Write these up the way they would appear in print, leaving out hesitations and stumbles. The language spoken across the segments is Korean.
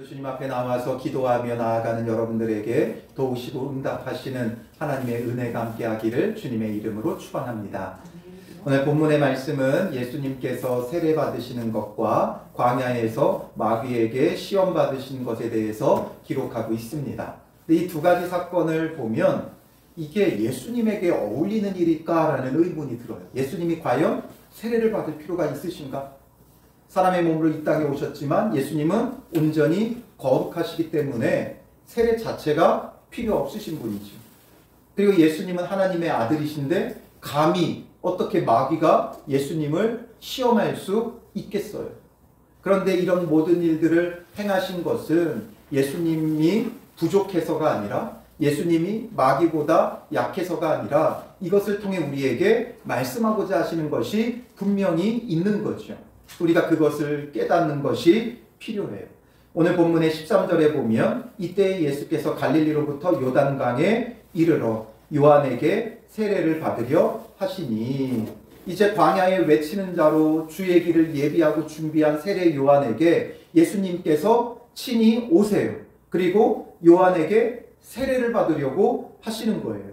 오늘도 주님 앞에 나와서 기도하며 나아가는 여러분들에게 도우시고 응답하시는 하나님의 은혜가 함께하기를 주님의 이름으로 축원합니다. 오늘 본문의 말씀은 예수님께서 세례 받으시는 것과 광야에서 마귀에게 시험 받으신 것에 대해서 기록하고 있습니다. 이 두 가지 사건을 보면 이게 예수님에게 어울리는 일일까라는 의문이 들어요. 예수님이 과연 세례를 받을 필요가 있으신가? 사람의 몸으로 이 땅에 오셨지만 예수님은 온전히 거룩하시기 때문에 세례 자체가 필요 없으신 분이죠. 그리고 예수님은 하나님의 아들이신데 감히 어떻게 마귀가 예수님을 시험할 수 있겠어요? 그런데 이런 모든 일들을 행하신 것은 예수님이 부족해서가 아니라 예수님이 마귀보다 약해서가 아니라 이것을 통해 우리에게 말씀하고자 하시는 것이 분명히 있는 거죠. 우리가 그것을 깨닫는 것이 필요해요. 오늘 본문의 13절에 보면 이때 예수께서 갈릴리로부터 요단강에 이르러 요한에게 세례를 받으려 하시니, 이제 광야에 외치는 자로 주의 길을 예비하고 준비한 세례 요한에게 예수님께서 친히 오세요. 그리고 요한에게 세례를 받으려고 하시는 거예요.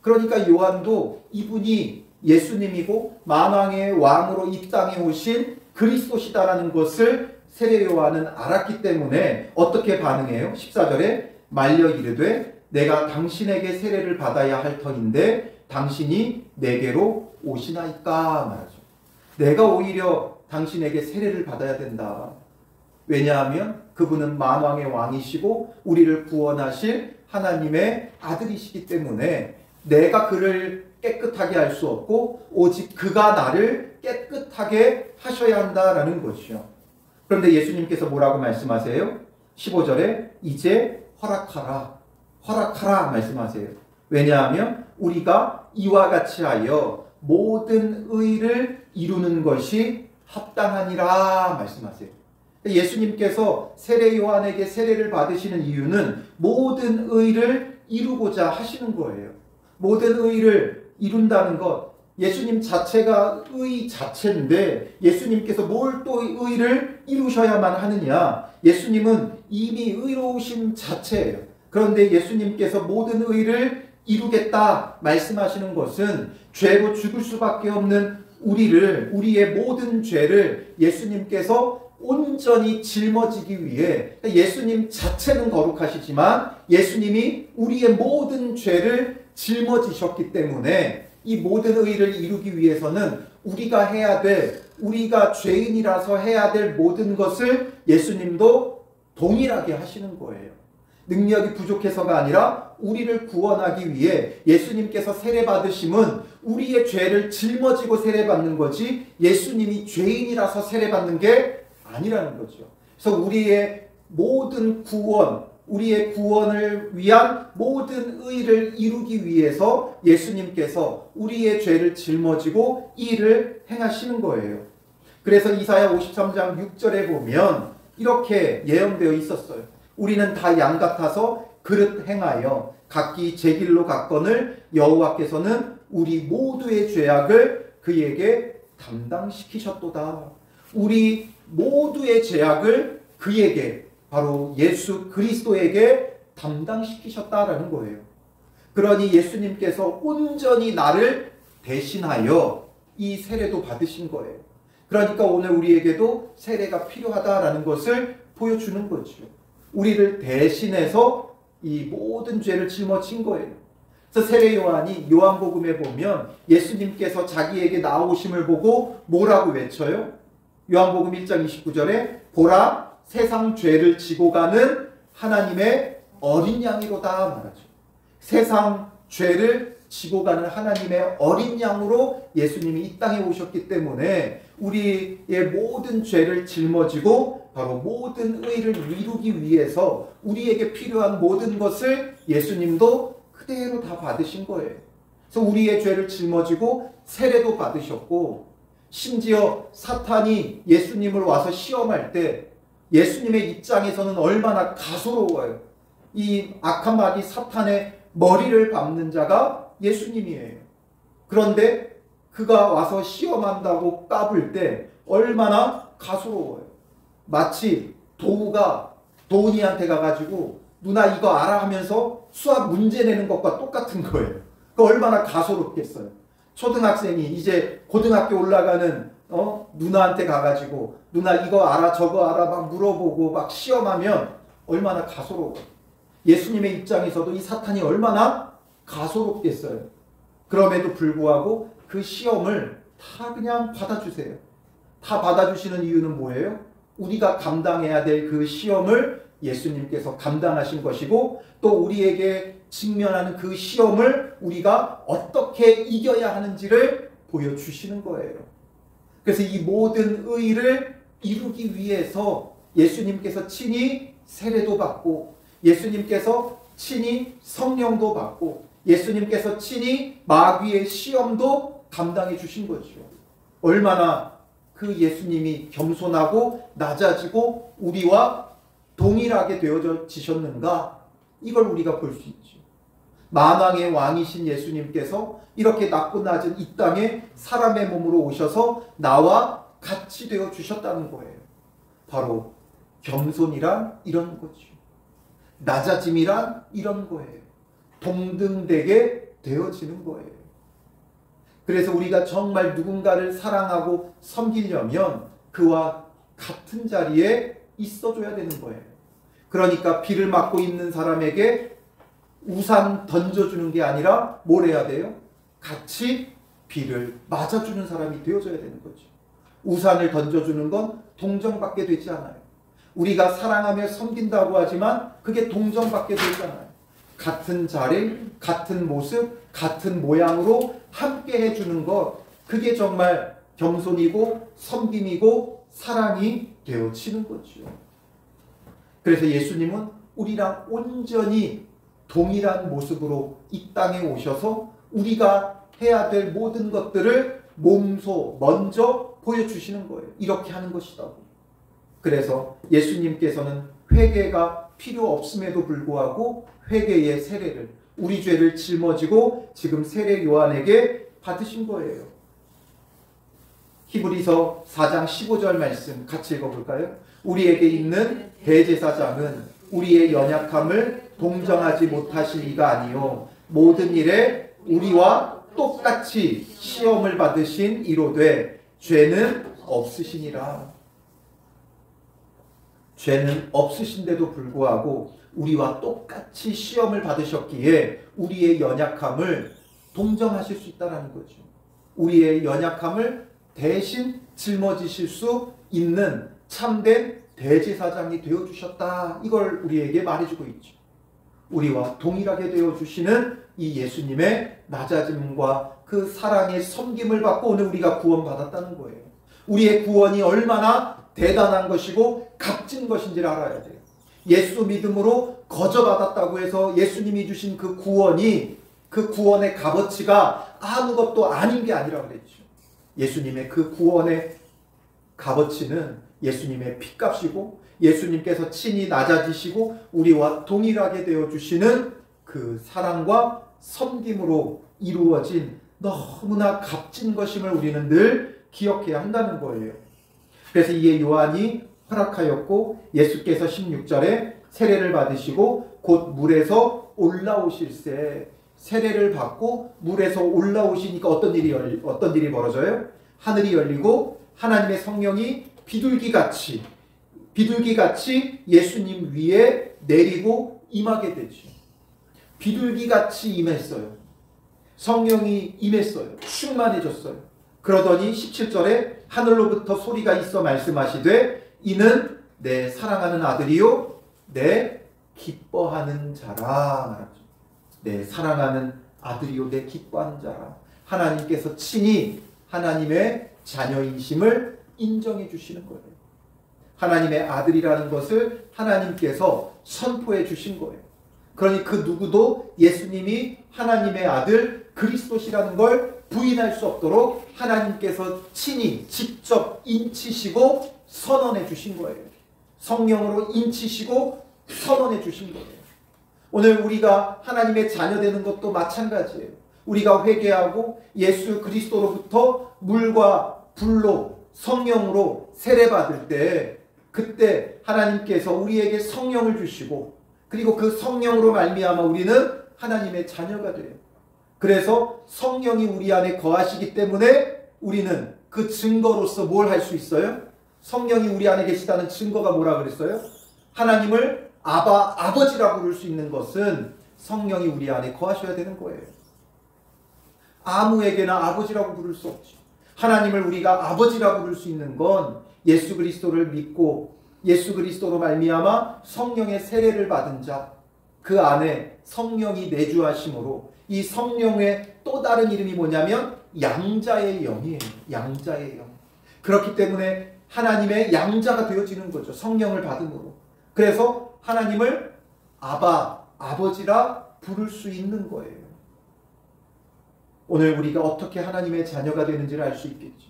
그러니까 요한도 이분이 예수님이고 만왕의 왕으로 이 땅에 오신 그리스도시다라는 것을 세례 요한은 알았기 때문에 어떻게 반응해요? 14절에 말려 이르되 내가 당신에게 세례를 받아야 할 터인데 당신이 내게로 오시나이까 말하죠. 내가 오히려 당신에게 세례를 받아야 된다. 왜냐하면 그분은 만왕의 왕이시고 우리를 구원하실 하나님의 아들이시기 때문에 내가 그를 깨끗하게 할 수 없고 오직 그가 나를 깨끗하게 하셔야 한다라는 것이죠. 그런데 예수님께서 뭐라고 말씀하세요? 15절에 이제 허락하라, 허락하라 말씀하세요. 왜냐하면 우리가 이와 같이 하여 모든 의를 이루는 것이 합당하니라 말씀하세요. 예수님께서 세례 요한에게 세례를 받으시는 이유는 모든 의를 이루고자 하시는 거예요. 모든 의를 이룬다는 것, 예수님 자체가 의 자체인데 예수님께서 뭘 또 의를 이루셔야만 하느냐? 예수님은 이미 의로우심 자체예요. 그런데 예수님께서 모든 의를 이루겠다 말씀하시는 것은 죄로 죽을 수밖에 없는 우리의 모든 죄를 예수님께서 온전히 짊어지기 위해, 예수님 자체는 거룩하시지만 예수님이 우리의 모든 죄를 짊어지셨기 때문에 이 모든 의를 이루기 위해서는 우리가 죄인이라서 해야 될 모든 것을 예수님도 동일하게 하시는 거예요. 능력이 부족해서가 아니라 우리를 구원하기 위해 예수님께서 세례받으심은 우리의 죄를 짊어지고 세례받는 거지 예수님이 죄인이라서 세례받는 게 아니라는 거죠. 그래서 우리의 모든 구원, 우리의 구원을 위한 모든 의를 이루기 위해서 예수님께서 우리의 죄를 짊어지고 이 일을 행하시는 거예요. 그래서 이사야 53장 6절에 보면 이렇게 예언되어 있었어요. 우리는 다 양 같아서 그릇 행하여 각기 제 길로 갔거늘 여호와께서는 우리 모두의 죄악을 그에게 담당시키셨도다. 우리 모두의 죄악을 그에게, 바로 예수 그리스도에게 담당시키셨다라는 거예요. 그러니 예수님께서 온전히 나를 대신하여 이 세례도 받으신 거예요. 그러니까 오늘 우리에게도 세례가 필요하다라는 것을 보여주는 거죠. 우리를 대신해서 이 모든 죄를 짊어진 거예요. 그래서 세례 요한이 요한복음에 보면 예수님께서 자기에게 나오심을 보고 뭐라고 외쳐요? 요한복음 1장 29절에 보라 세상 죄를 지고 가는 하나님의 어린 양이로다 말하죠. 세상 죄를 지고 가는 하나님의 어린 양으로 예수님이 이 땅에 오셨기 때문에 우리의 모든 죄를 짊어지고 바로 모든 의를 이루기 위해서 우리에게 필요한 모든 것을 예수님도 그대로 다 받으신 거예요. 그래서 우리의 죄를 짊어지고 세례도 받으셨고, 심지어 사탄이 예수님을 와서 시험할 때 예수님의 입장에서는 얼마나 가소로워요. 이 악한 마귀 사탄의 머리를 밟는 자가 예수님이에요. 그런데 그가 와서 시험한다고 까불 때 얼마나 가소로워요. 마치 도우가 도훈이한테 가가지고 누나 이거 알아 하면서 수학 문제 내는 것과 똑같은 거예요. 그 얼마나 가소롭겠어요. 초등학생이 이제 고등학교 올라가는 누나한테 가가지고 누나 이거 알아 저거 알아 막 물어보고 막 시험하면 얼마나 가소로워요. 예수님의 입장에서도 이 사탄이 얼마나 가소롭겠어요. 그럼에도 불구하고 그 시험을 다 그냥 받아주세요. 다 받아주시는 이유는 뭐예요? 우리가 감당해야 될 그 시험을 예수님께서 감당하신 것이고 또 우리에게 직면하는 그 시험을 우리가 어떻게 이겨야 하는지를 보여주시는 거예요. 그래서 이 모든 의의를 이루기 위해서 예수님께서 친히 세례도 받고 예수님께서 친히 성령도 받고 예수님께서 친히 마귀의 시험도 감당해 주신 거죠. 얼마나 그 예수님이 겸손하고 낮아지고 우리와 동일하게 되어지셨는가, 이걸 우리가 볼 수 있죠. 만왕의 왕이신 예수님께서 이렇게 낮고 낮은 이 땅에 사람의 몸으로 오셔서 나와 같이 되어 주셨다는 거예요. 바로 겸손이란 이런 거죠. 낮아짐이란 이런 거예요. 동등되게 되어지는 거예요. 그래서 우리가 정말 누군가를 사랑하고 섬기려면 그와 같은 자리에 있어줘야 되는 거예요. 그러니까 비를 맞고 있는 사람에게 우산 던져주는 게 아니라 뭘 해야 돼요? 같이 비를 맞아주는 사람이 되어줘야 되는 거죠. 우산을 던져주는 건 동정받게 되지 않아요. 우리가 사랑하며 섬긴다고 하지만 그게 동정받게 되지 않아요. 같은 자리, 같은 모습, 같은 모양으로 함께 해주는 것, 그게 정말 겸손이고 섬김이고 사랑이 되어지는 거죠. 그래서 예수님은 우리랑 온전히 동일한 모습으로 이 땅에 오셔서 우리가 해야 될 모든 것들을 몸소 먼저 보여주시는 거예요. 이렇게 하는 것이라고. 그래서 예수님께서는 회개가 필요 없음에도 불구하고 회개의 세례를, 우리 죄를 짊어지고 지금 세례 요한에게 받으신 거예요. 히브리서 4장 15절 말씀 같이 읽어볼까요? 우리에게 있는 대제사장은 우리의 연약함을 동정하지 못하실 이가 아니요 모든 일에 우리와 똑같이 시험을 받으신 이로되 죄는 없으시니라. 죄는 없으신데도 불구하고 우리와 똑같이 시험을 받으셨기에 우리의 연약함을 동정하실 수 있다는 거죠. 우리의 연약함을 대신 짊어지실 수 있는 참된 대제사장이 되어주셨다. 이걸 우리에게 말해주고 있죠. 우리와 동일하게 되어주시는 이 예수님의 낮아짐과 그 사랑의 섬김을 받고 오늘 우리가 구원받았다는 거예요. 우리의 구원이 얼마나 대단한 것이고 값진 것인지를 알아야 돼요. 예수 믿음으로 거저받았다고 해서 예수님이 주신 그 구원이, 그 구원의 값어치가 아무것도 아닌 게 아니라 그랬죠. 예수님의 그 구원의 값어치는 예수님의 피값이고 예수님께서 친히 낮아지시고 우리와 동일하게 되어주시는 그 사랑과 섬김으로 이루어진 너무나 값진 것임을 우리는 늘 기억해야 한다는 거예요. 그래서 이에 요한이 허락하였고 예수께서 16절에 세례를 받으시고 곧 물에서 올라오실새, 세례를 받고 물에서 올라오시니까 어떤 일이 벌어져요? 하늘이 열리고 하나님의 성령이 비둘기같이 예수님 위에 내리고 임하게 되죠. 비둘기같이 임했어요. 성령이 임했어요. 충만해졌어요. 그러더니 17절에 하늘로부터 소리가 있어 말씀하시되 이는 내 사랑하는 아들이요 내 기뻐하는 자라 말하죠. 내 사랑하는 아들이요 내 기뻐하는 자라. 하나님께서 친히 하나님의 자녀이심을 인정해 주시는 거예요. 하나님의 아들이라는 것을 하나님께서 선포해 주신 거예요. 그러니 그 누구도 예수님이 하나님의 아들 그리스도시라는 걸 부인할 수 없도록 하나님께서 친히 직접 인치시고 선언해 주신 거예요. 성령으로 인치시고 선언해 주신 거예요. 오늘 우리가 하나님의 자녀 되는 것도 마찬가지예요. 우리가 회개하고 예수 그리스도로부터 물과 불로 성령으로 세례받을 때 그때 하나님께서 우리에게 성령을 주시고 그리고 그 성령으로 말미암아 우리는 하나님의 자녀가 돼요. 그래서 성령이 우리 안에 거하시기 때문에 우리는 그 증거로서 뭘 할 수 있어요? 성령이 우리 안에 계시다는 증거가 뭐라 그랬어요? 하나님을 아버지라고 부를 수 있는 것은 성령이 우리 안에 거하셔야 되는 거예요. 아무에게나 아버지라고 부를 수 없지. 하나님을 우리가 아버지라고 부를 수 있는 건 예수 그리스도를 믿고 예수 그리스도로 말미암아 성령의 세례를 받은 자, 그 안에 성령이 내주하심으로 이 성령의 또 다른 이름이 뭐냐면 양자의 영이에요. 양자의 영. 그렇기 때문에 하나님의 양자가 되어지는 거죠. 성령을 받음으로. 그래서 하나님을 아버지라 부를 수 있는 거예요. 오늘 우리가 어떻게 하나님의 자녀가 되는지를 알 수 있겠죠.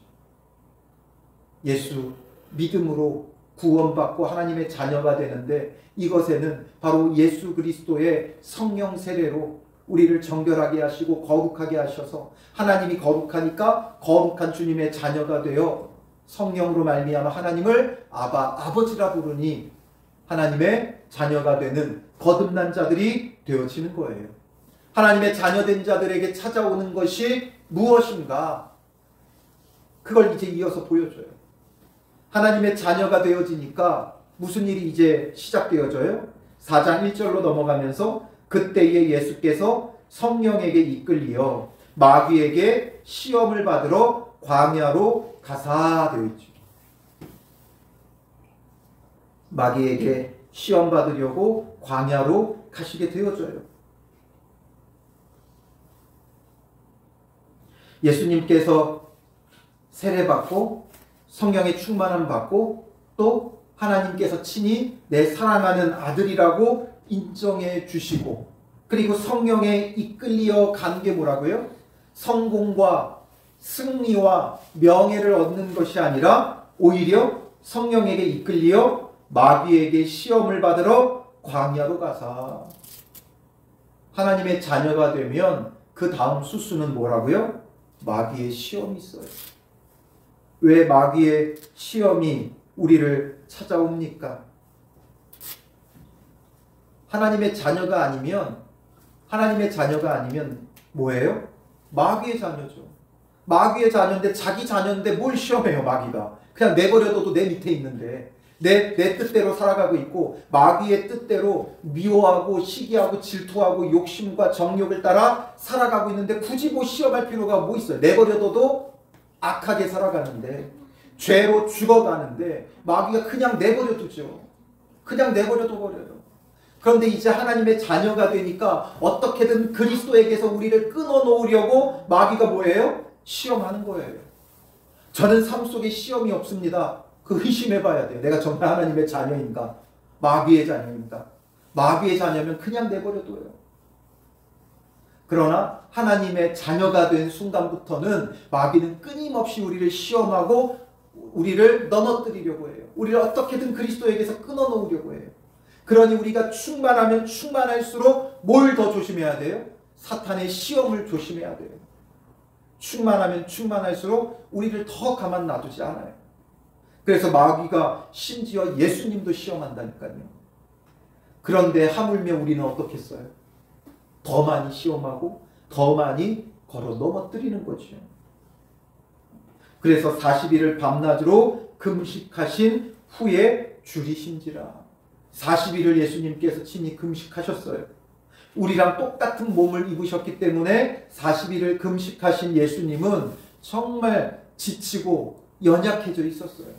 예수 믿음으로 구원받고 하나님의 자녀가 되는데 이것에는 바로 예수 그리스도의 성령 세례로 우리를 정결하게 하시고 거룩하게 하셔서 하나님이 거룩하니까 거룩한 주님의 자녀가 되어 성령으로 말미암아 하나님을 아버지라 부르니 하나님의 자녀가 되는 거듭난 자들이 되어지는 거예요. 하나님의 자녀된 자들에게 찾아오는 것이 무엇인가? 그걸 이제 이어서 보여줘요. 하나님의 자녀가 되어지니까 무슨 일이 이제 시작되어져요? 4장 1절로 넘어가면서 그때에 예수께서 성령에게 이끌리어 마귀에게 시험을 받으러 광야로 가사 되어 있죠. 마귀에게 시험 받으려고 광야로 가시게 되어져요. 예수님께서 세례받고 성령의 충만함 받고 또 하나님께서 친히 내 사랑하는 아들이라고 인정해 주시고 그리고 성령에 이끌려 간 게 뭐라고요? 성공과 승리와 명예를 얻는 것이 아니라 오히려 성령에게 이끌려 마귀에게 시험을 받으러 광야로 가사. 하나님의 자녀가 되면 그 다음 수순은 뭐라고요? 마귀의 시험이 있어요. 왜 마귀의 시험이 우리를 찾아옵니까? 하나님의 자녀가 아니면 뭐예요? 마귀의 자녀죠. 마귀의 자녀인데 자기 자녀인데 뭘 시험해요 마귀가. 그냥 내버려둬도 내 밑에 있는데 내 뜻대로 살아가고 있고 마귀의 뜻대로 미워하고 시기하고 질투하고 욕심과 정욕을 따라 살아가고 있는데 굳이 뭐 시험할 필요가 뭐 있어요. 내버려둬도 악하게 살아가는데 죄로 죽어가는데 마귀가 그냥 내버려두죠. 그냥 내버려둬 버려요. 그런데 이제 하나님의 자녀가 되니까 어떻게든 그리스도에게서 우리를 끊어놓으려고 마귀가 뭐예요? 시험하는 거예요. 저는 삶 속에 시험이 없습니다. 그 의심해 봐야 돼요. 내가 정말 하나님의 자녀인가? 마귀의 자녀인가? 마귀의 자녀면 그냥 내버려둬요. 그러나 하나님의 자녀가 된 순간부터는 마귀는 끊임없이 우리를 시험하고 우리를 넘어뜨리려고 해요. 우리를 어떻게든 그리스도에게서 끊어놓으려고 해요. 그러니 우리가 충만하면 충만할수록 뭘 더 조심해야 돼요? 사탄의 시험을 조심해야 돼요. 충만하면 충만할수록 우리를 더 가만 놔두지 않아요. 그래서 마귀가 심지어 예수님도 시험한다니까요. 그런데 하물며 우리는 어떻겠어요? 더 많이 시험하고 더 많이 걸어 넘어뜨리는 거죠. 그래서 40일을 밤낮으로 금식하신 후에 줄이신지라. 40일을 예수님께서 친히 금식하셨어요. 우리랑 똑같은 몸을 입으셨기 때문에 40일을 금식하신 예수님은 정말 지치고 연약해져 있었어요.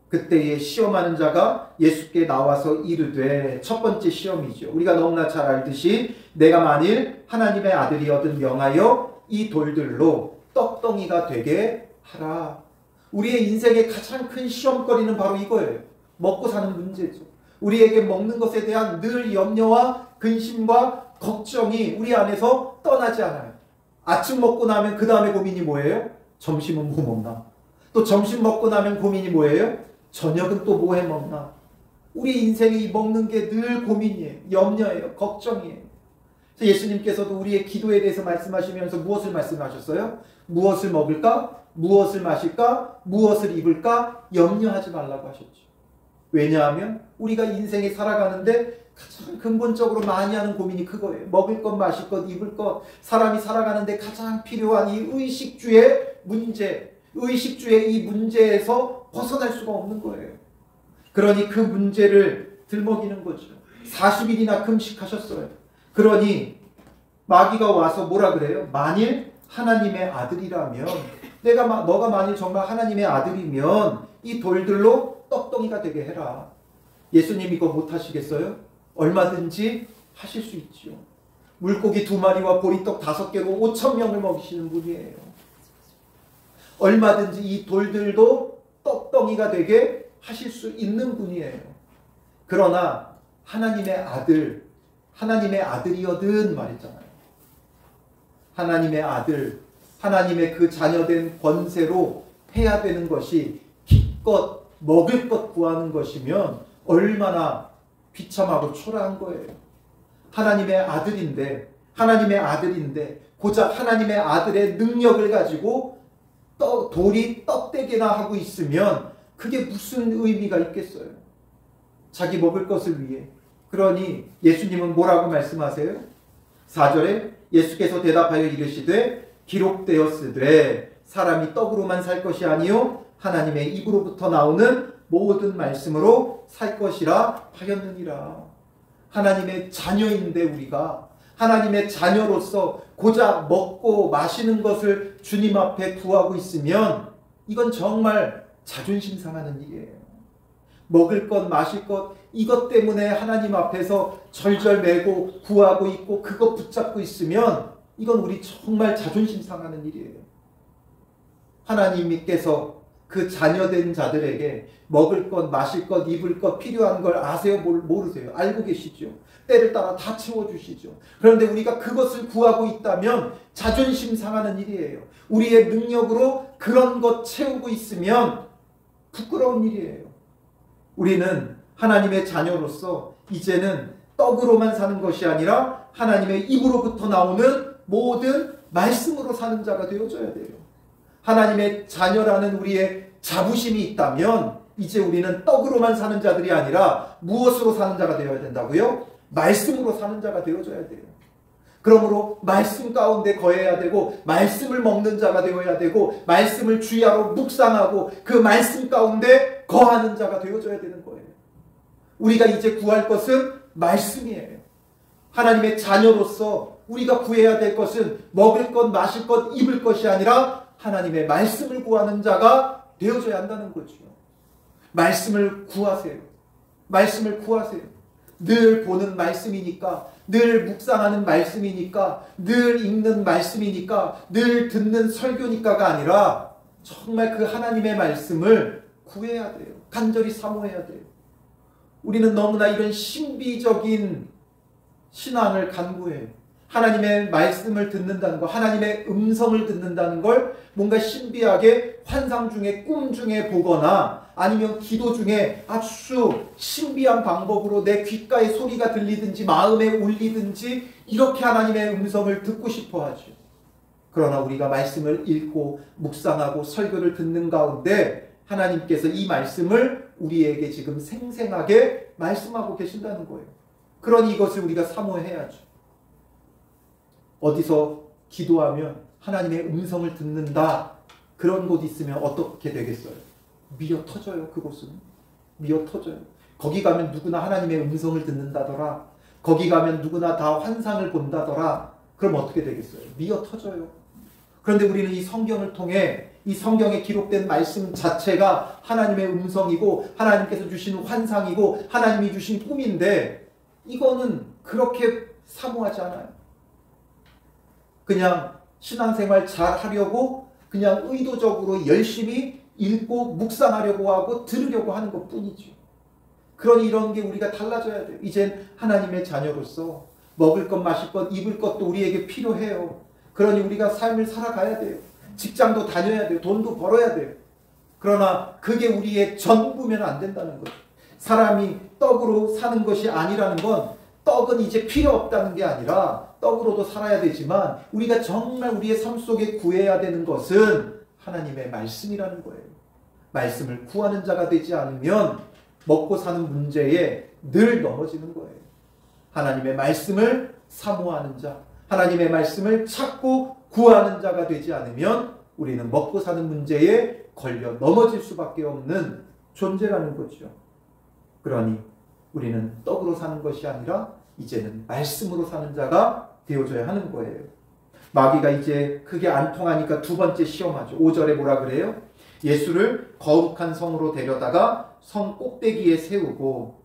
그때에 시험하는 자가 예수께 나와서 이르되, 첫 번째 시험이죠. 우리가 너무나 잘 알듯이 내가 만일 하나님의 아들이거든 명하여 이 돌들로 떡덩이가 되게 하라. 우리의 인생의 가장 큰 시험거리는 바로 이거예요. 먹고 사는 문제죠. 우리에게 먹는 것에 대한 늘 염려와 근심과 걱정이 우리 안에서 떠나지 않아요. 아침 먹고 나면 그 다음에 고민이 뭐예요? 점심은 뭐 먹나? 또 점심 먹고 나면 고민이 뭐예요? 저녁은 또 뭐 해 먹나? 우리 인생이 먹는 게 늘 고민이에요. 염려예요. 걱정이에요. 예수님께서도 우리의 기도에 대해서 말씀하시면서 무엇을 말씀하셨어요? 무엇을 먹을까? 무엇을 마실까? 무엇을 입을까? 염려하지 말라고 하셨죠. 왜냐하면 우리가 인생에 살아가는데 가장 근본적으로 많이 하는 고민이 그거예요. 먹을 것, 마실 것, 입을 것. 사람이 살아가는데 가장 필요한 이 의식주의 문제, 의식주의 이 문제에서 벗어날 수가 없는 거예요. 그러니 그 문제를 들먹이는 거죠. 40일이나 금식하셨어요. 그러니 마귀가 와서 뭐라 그래요? 만일 하나님의 아들이라면, 너가 만일 정말 하나님의 아들이면 이 돌들로 떡덩이가 되게 해라. 예수님 이거 못하시겠어요? 얼마든지 하실 수 있죠. 물고기 2마리와 보리떡 5개로 5,000명을 먹이시는 분이에요. 얼마든지 이 돌들도 떡덩이가 되게 하실 수 있는 분이에요. 그러나 하나님의 아들이거든 말했잖아요. 하나님의 아들, 하나님의 그 자녀된 권세로 해야 되는 것이 기껏 먹을 것 구하는 것이면 얼마나 비참하고 초라한 거예요. 하나님의 아들인데 고작 하나님의 아들의 능력을 가지고 돌이 떡되게나 하고 있으면 그게 무슨 의미가 있겠어요? 자기 먹을 것을 위해. 그러니 예수님은 뭐라고 말씀하세요? 4절에 예수께서 대답하여 이르시되 기록되었으되 사람이 떡으로만 살 것이 아니요 하나님의 입으로부터 나오는 모든 말씀으로 살 것이라 하였느니라. 하나님의 자녀인데 우리가 하나님의 자녀로서 고작 먹고 마시는 것을 주님 앞에 구하고 있으면 이건 정말 자존심 상하는 일이에요. 먹을 것, 마실 것, 이것 때문에 하나님 앞에서 절절매고 구하고 있고 그것 붙잡고 있으면 이건 우리 정말 자존심 상하는 일이에요. 하나님께서 그 자녀된 자들에게 먹을 것, 마실 것, 입을 것, 필요한 걸 아세요? 모르세요? 알고 계시죠? 때를 따라 다 채워주시죠. 그런데 우리가 그것을 구하고 있다면 자존심 상하는 일이에요. 우리의 능력으로 그런 것 채우고 있으면 부끄러운 일이에요. 우리는 하나님의 자녀로서 이제는 떡으로만 사는 것이 아니라 하나님의 입으로부터 나오는 모든 말씀으로 사는 자가 되어줘야 돼요. 하나님의 자녀라는 우리의 자부심이 있다면 이제 우리는 떡으로만 사는 자들이 아니라 무엇으로 사는 자가 되어야 된다고요? 말씀으로 사는 자가 되어줘야 돼요. 그러므로 말씀 가운데 거해야 되고 말씀을 먹는 자가 되어야 되고 말씀을 주야로 묵상하고 그 말씀 가운데 거하는 자가 되어줘야 되는 거예요. 우리가 이제 구할 것은 말씀이에요. 하나님의 자녀로서 우리가 구해야 될 것은 먹을 것, 마실 것, 입을 것이 아니라 하나님의 말씀을 구하는 자가 되어줘야 한다는 거죠. 말씀을 구하세요. 말씀을 구하세요. 늘 보는 말씀이니까, 늘 묵상하는 말씀이니까, 늘 읽는 말씀이니까, 늘 듣는 설교니까가 아니라 정말 그 하나님의 말씀을 구해야 돼요. 간절히 사모해야 돼요. 우리는 너무나 이런 신비적인 신앙을 간구해요. 하나님의 말씀을 듣는다는 것, 하나님의 음성을 듣는다는 걸 뭔가 신비하게 환상 중에, 꿈 중에 보거나 아니면 기도 중에 아주 신비한 방법으로 내 귓가에 소리가 들리든지 마음에 울리든지 이렇게 하나님의 음성을 듣고 싶어 하죠. 그러나 우리가 말씀을 읽고 묵상하고 설교를 듣는 가운데 하나님께서 이 말씀을 우리에게 지금 생생하게 말씀하고 계신다는 거예요. 그러니 이것을 우리가 사모해야죠. 어디서 기도하면 하나님의 음성을 듣는다, 그런 곳 있으면 어떻게 되겠어요? 미어 터져요. 그곳은 미어 터져요. 거기 가면 누구나 하나님의 음성을 듣는다더라, 거기 가면 누구나 다 환상을 본다더라. 그럼 어떻게 되겠어요? 미어 터져요. 그런데 우리는 이 성경을 통해 이 성경에 기록된 말씀 자체가 하나님의 음성이고 하나님께서 주신 환상이고 하나님이 주신 꿈인데 이거는 그렇게 사모하지 않아요. 그냥 신앙생활 잘 하려고 그냥 의도적으로 열심히 읽고 묵상하려고 하고 들으려고 하는 것 뿐이죠. 그러니 이런 게 우리가 달라져야 돼요. 이젠 하나님의 자녀로서 먹을 것, 마실 것, 입을 것도 우리에게 필요해요. 그러니 우리가 삶을 살아가야 돼요. 직장도 다녀야 돼요. 돈도 벌어야 돼요. 그러나 그게 우리의 전부면 안 된다는 거죠. 사람이 떡으로 사는 것이 아니라는 건 떡은 이제 필요 없다는 게 아니라 떡으로도 살아야 되지만 우리가 정말 우리의 삶 속에 구해야 되는 것은 하나님의 말씀이라는 거예요. 말씀을 구하는 자가 되지 않으면 먹고 사는 문제에 늘 넘어지는 거예요. 하나님의 말씀을 사모하는 자, 하나님의 말씀을 찾고 구하는 자가 되지 않으면 우리는 먹고 사는 문제에 걸려 넘어질 수밖에 없는 존재라는 거죠. 그러니 우리는 떡으로 사는 것이 아니라 이제는 말씀으로 사는 자가 되어줘야 하는 거예요. 마귀가 이제 그게 안 통하니까 두 번째 시험하죠. 5절에 뭐라 그래요? 예수를 거룩한 성으로 데려다가 성 꼭대기에 세우고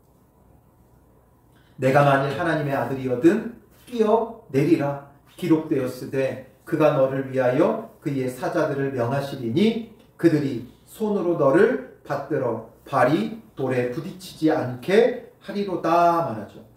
내가 만일 하나님의 아들이거든 뛰어내리라 기록되었으되 그가 너를 위하여 그의 사자들을 명하시리니 그들이 손으로 너를 받들어 발이 돌에 부딪히지 않게 하리로다 말하죠.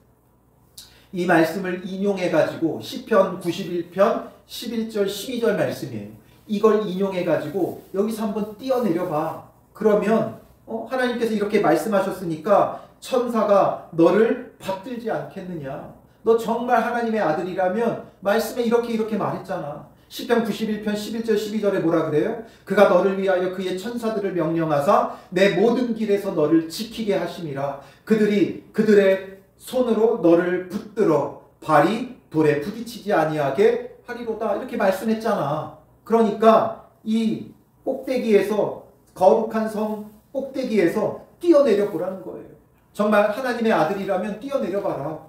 이 말씀을 인용해가지고 시편 91편 11절 12절 말씀이에요. 이걸 인용해가지고 여기서 한번 뛰어내려봐. 그러면 하나님께서 이렇게 말씀하셨으니까 천사가 너를 받들지 않겠느냐. 너 정말 하나님의 아들이라면 말씀에 이렇게 말했잖아. 시편 91편 11절 12절에 뭐라 그래요? 그가 너를 위하여 그의 천사들을 명령하사 내 모든 길에서 너를 지키게 하심이라. 그들이 그들의 손으로 너를 붙들어 발이 돌에 부딪히지 아니하게 하리로다. 이렇게 말씀했잖아. 그러니까 이 꼭대기에서 거룩한 성 꼭대기에서 뛰어내려 보라는 거예요. 정말 하나님의 아들이라면 뛰어내려 봐라.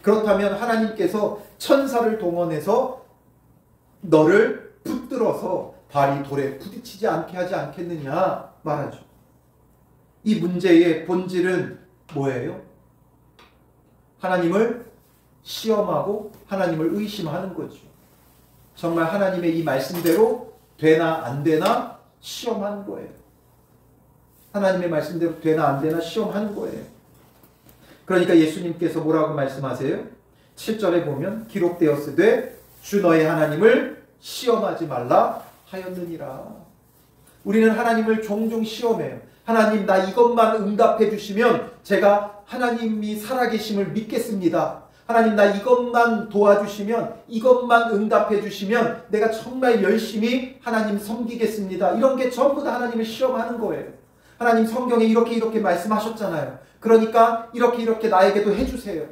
그렇다면 하나님께서 천사를 동원해서 너를 붙들어서 발이 돌에 부딪히지 않게 하지 않겠느냐 말하죠. 이 문제의 본질은 뭐예요? 하나님을 시험하고 하나님을 의심하는 거죠. 정말 하나님의 이 말씀대로 되나 안 되나 시험하는 거예요. 하나님의 말씀대로 되나 안 되나 시험하는 거예요. 그러니까 예수님께서 뭐라고 말씀하세요? 7절에 보면 기록되었으되 주 너의 하나님을 시험하지 말라 하였느니라. 우리는 하나님을 종종 시험해요. 하나님 나 이것만 응답해 주시면 제가 하나님이 살아계심을 믿겠습니다. 하나님 나 이것만 도와주시면 이것만 응답해 주시면 내가 정말 열심히 하나님 섬기겠습니다. 이런 게 전부 다 하나님을 시험하는 거예요. 하나님 성경에 이렇게 말씀하셨잖아요. 그러니까 이렇게 나에게도 해주세요.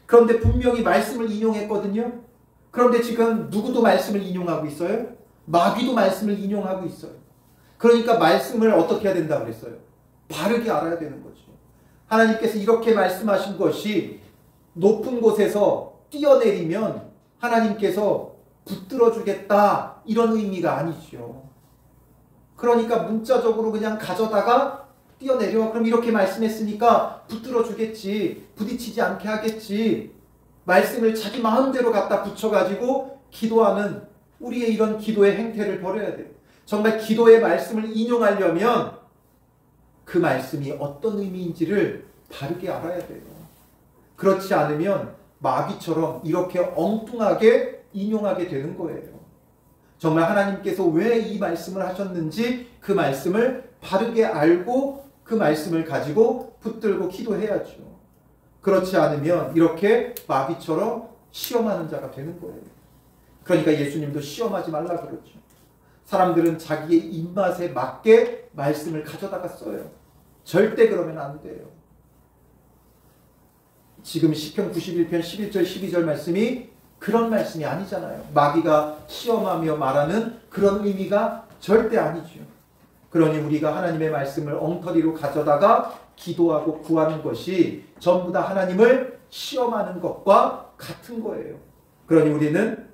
그런데 분명히 말씀을 인용했거든요. 그런데 지금 누구도 말씀을 인용하고 있어요? 마귀도 말씀을 인용하고 있어요. 그러니까 말씀을 어떻게 해야 된다고 그랬어요? 바르게 알아야 되는 거죠. 하나님께서 이렇게 말씀하신 것이 높은 곳에서 뛰어내리면 하나님께서 붙들어 주겠다 이런 의미가 아니죠. 그러니까 문자적으로 그냥 가져다가 뛰어내려. 그럼 이렇게 말씀했으니까 붙들어 주겠지. 부딪히지 않게 하겠지. 말씀을 자기 마음대로 갖다 붙여가지고 기도하는 우리의 이런 기도의 행태를 버려야 돼요. 정말 기도의 말씀을 인용하려면 그 말씀이 어떤 의미인지를 바르게 알아야 돼요. 그렇지 않으면 마귀처럼 이렇게 엉뚱하게 인용하게 되는 거예요. 정말 하나님께서 왜 이 말씀을 하셨는지 그 말씀을 바르게 알고 그 말씀을 가지고 붙들고 기도해야죠. 그렇지 않으면 이렇게 마귀처럼 시험하는 자가 되는 거예요. 그러니까 예수님도 시험하지 말라 그러죠. 사람들은 자기의 입맛에 맞게 말씀을 가져다가 써요. 절대 그러면 안 돼요. 지금 시편 91편 11절 12절 말씀이 그런 말씀이 아니잖아요. 마귀가 시험하며 말하는 그런 의미가 절대 아니죠. 그러니 우리가 하나님의 말씀을 엉터리로 가져다가 기도하고 구하는 것이 전부 다 하나님을 시험하는 것과 같은 거예요. 그러니 우리는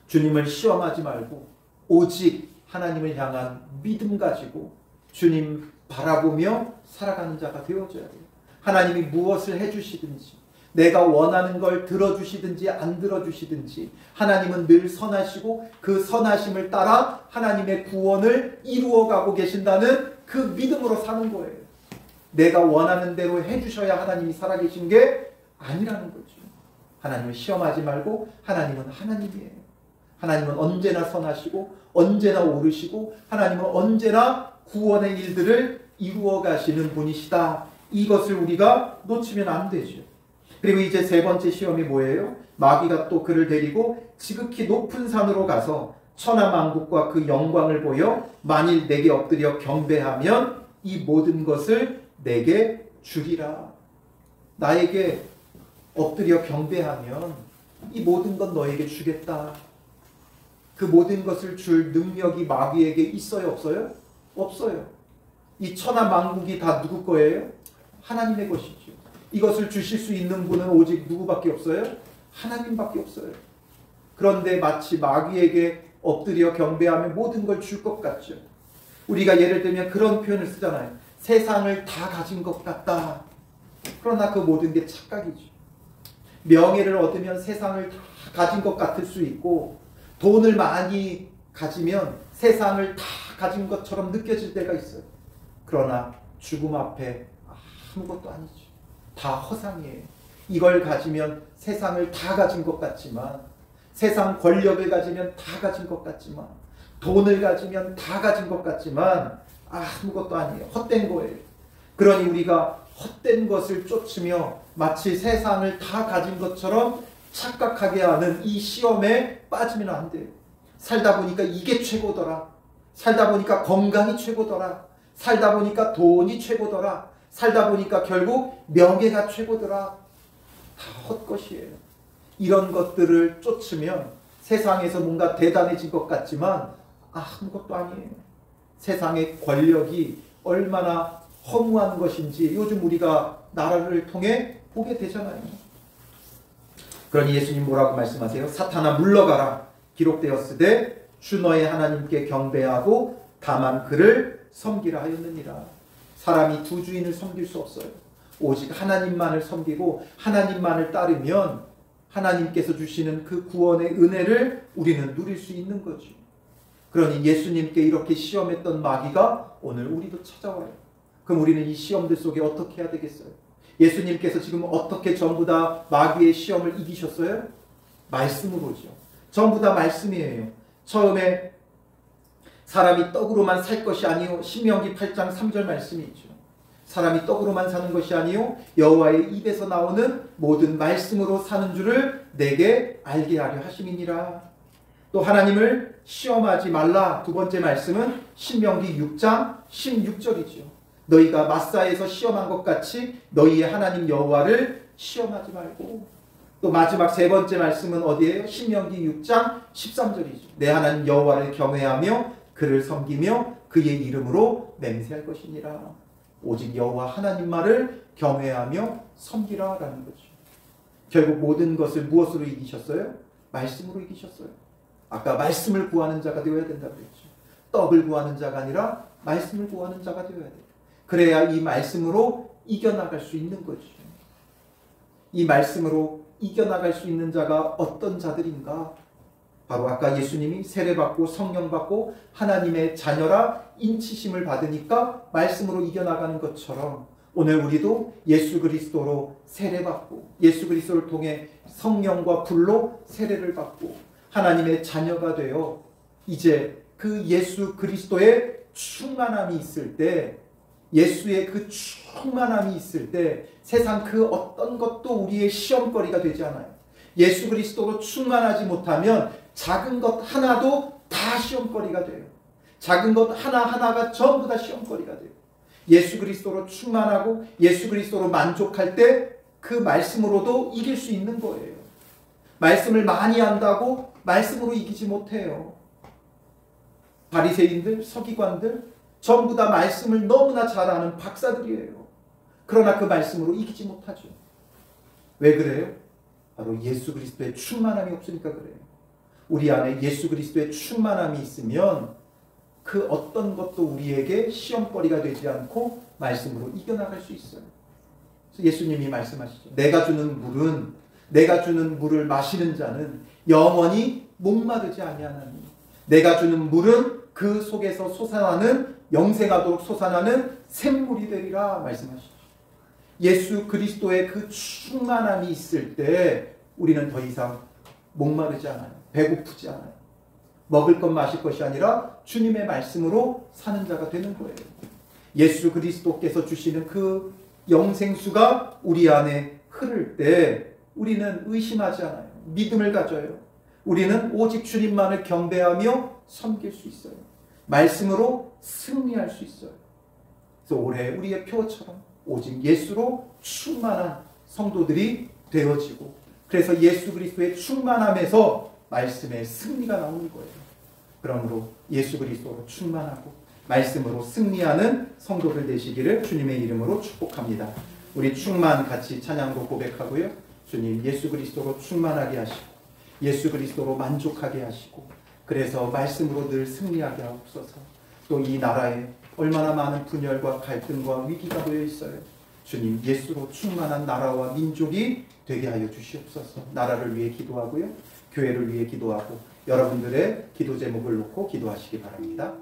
주님을 시험하지 말고 오직 하나님을 향한 믿음 가지고 주님 바라보며 살아가는 자가 되어줘야 돼요. 하나님이 무엇을 해주시든지 내가 원하는 걸 들어주시든지 안 들어주시든지 하나님은 늘 선하시고 그 선하심을 따라 하나님의 구원을 이루어가고 계신다는 그 믿음으로 사는 거예요. 내가 원하는 대로 해주셔야 하나님이 살아계신 게 아니라는 거죠. 하나님을 시험하지 말고 하나님은 하나님이에요. 하나님은 언제나 선하시고 언제나 옳으시고 하나님은 언제나 구원의 일들을 이루어 가시는 분이시다. 이것을 우리가 놓치면 안 되죠. 그리고 이제 세 번째 시험이 뭐예요? 마귀가 또 그를 데리고 지극히 높은 산으로 가서 천하만국과 그 영광을 보여 만일 내게 엎드려 경배하면 이 모든 것을 내게 주리라. 나에게 엎드려 경배하면 이 모든 건 너에게 주겠다. 그 모든 것을 줄 능력이 마귀에게 있어요, 없어요? 없어요. 이 천하만국이 다 누구 거예요? 하나님의 것이죠. 이것을 주실 수 있는 분은 오직 누구밖에 없어요? 하나님밖에 없어요. 그런데 마치 마귀에게 엎드려 경배하면 모든 걸 줄 것 같죠. 우리가 예를 들면 그런 표현을 쓰잖아요. 세상을 다 가진 것 같다. 그러나 그 모든 게 착각이죠. 명예를 얻으면 세상을 다 가진 것 같을 수 있고, 돈을 많이 가지면 세상을 다 가진 것처럼 느껴질 때가 있어요. 그러나 죽음 앞에 아무것도 아니죠. 다 허상이에요. 이걸 가지면 세상을 다 가진 것 같지만, 세상 권력을 가지면 다 가진 것 같지만, 돈을 가지면 다 가진 것 같지만 아무것도 아니에요. 헛된 거예요. 그러니 우리가 헛된 것을 쫓으며 마치 세상을 다 가진 것처럼 착각하게 하는 이 시험에 빠지면 안 돼요. 살다 보니까 이게 최고더라. 살다 보니까 건강이 최고더라. 살다 보니까 돈이 최고더라. 살다 보니까 결국 명예가 최고더라. 다 헛것이에요. 이런 것들을 쫓으면 세상에서 뭔가 대단해진 것 같지만 아무것도 아니에요. 세상의 권력이 얼마나 허무한 것인지 요즘 우리가 나라를 통해 보게 되잖아요. 그러니 예수님 뭐라고 말씀하세요? 사탄아 물러가라. 기록되었으되 주 너의 하나님께 경배하고 다만 그를 섬기라 하였느니라. 사람이 두 주인을 섬길 수 없어요. 오직 하나님만을 섬기고 하나님만을 따르면 하나님께서 주시는 그 구원의 은혜를 우리는 누릴 수 있는 거죠. 그러니 예수님께 이렇게 시험했던 마귀가 오늘 우리도 찾아와요. 그럼 우리는 이 시험들 속에 어떻게 해야 되겠어요? 예수님께서 지금 어떻게 전부 다 마귀의 시험을 이기셨어요? 말씀으로죠. 전부 다 말씀이에요. 처음에 사람이 떡으로만 살 것이 아니요 신명기 8장 3절 말씀이죠. 사람이 떡으로만 사는 것이 아니요 여호와의 입에서 나오는 모든 말씀으로 사는 줄을 내게 알게 하려 하심이니라. 또 하나님을 시험하지 말라. 두 번째 말씀은 신명기 6장 16절이죠. 너희가 마사에서 시험한 것 같이 너희의 하나님 여호와를 시험하지 말고. 또 마지막 세 번째 말씀은 어디예요? 신명기 6장 13절이죠. 내 하나님 여호와를 경외하며 그를 섬기며 그의 이름으로 맹세할 것이니라. 오직 여호와 하나님만을 경외하며 섬기라라는 거죠. 결국 모든 것을 무엇으로 이기셨어요? 말씀으로 이기셨어요. 아까 말씀을 구하는 자가 되어야 된다고 그랬죠. 떡을 구하는 자가 아니라 말씀을 구하는 자가 되어야 돼요. 그래야 이 말씀으로 이겨나갈 수 있는 거죠. 이 말씀으로 이겨나갈 수 있는 자가 어떤 자들인가? 바로 아까 예수님이 세례받고 성령받고 하나님의 자녀라 인치심을 받으니까 말씀으로 이겨나가는 것처럼 오늘 우리도 예수 그리스도로 세례받고 예수 그리스도를 통해 성령과 불로 세례를 받고 하나님의 자녀가 되어 이제 그 예수 그리스도의 충만함이 있을 때, 예수의 그 충만함이 있을 때 세상 그 어떤 것도 우리의 시험거리가 되지 않아요. 예수 그리스도로 충만하지 못하면 작은 것 하나도 다 시험거리가 돼요. 작은 것 하나하나가 전부 다 시험거리가 돼요. 예수 그리스도로 충만하고 예수 그리스도로 만족할 때 그 말씀으로도 이길 수 있는 거예요. 말씀을 많이 안다고 말씀으로 이기지 못해요. 바리새인들, 서기관들 전부 다 말씀을 너무나 잘 아는 박사들이에요. 그러나 그 말씀으로 이기지 못하죠. 왜 그래요? 바로 예수 그리스도의 충만함이 없으니까 그래요. 우리 안에 예수 그리스도의 충만함이 있으면 그 어떤 것도 우리에게 시험거리가 되지 않고 말씀으로 이겨나갈 수 있어요. 그래서 예수님이 말씀하시죠. 내가 주는 물을 마시는 자는 영원히 목마르지 아니하나니 내가 주는 물은 그 속에서 솟아나는 영생하도록 솟아나는 샘물이 되리라 말씀하시죠. 예수 그리스도의 그 충만함이 있을 때 우리는 더 이상 목마르지 않아요. 배고프지 않아요. 먹을 것 마실 것이 아니라 주님의 말씀으로 사는 자가 되는 거예요. 예수 그리스도께서 주시는 그 영생수가 우리 안에 그럴 때 우리는 의심하지 않아요. 믿음을 가져요. 우리는 오직 주님만을 경배하며 섬길 수 있어요. 말씀으로 승리할 수 있어요. 그래서 올해 우리의 표처럼 오직 예수로 충만한 성도들이 되어지고, 그래서 예수 그리스도의 충만함에서 말씀의 승리가 나오는 거예요. 그러므로 예수 그리스도로 충만하고 말씀으로 승리하는 성도들 되시기를 주님의 이름으로 축복합니다. 우리 충만 같이 찬양으로 고백하고요. 주님 예수 그리스도로 충만하게 하시고 예수 그리스도로 만족하게 하시고, 그래서 말씀으로 늘 승리하게 하옵소서. 또 이 나라에 얼마나 많은 분열과 갈등과 위기가 놓여 있어요. 주님 예수로 충만한 나라와 민족이 되게 하여 주시옵소서. 나라를 위해 기도하고요, 교회를 위해 기도하고 여러분들의 기도 제목을 놓고 기도하시기 바랍니다.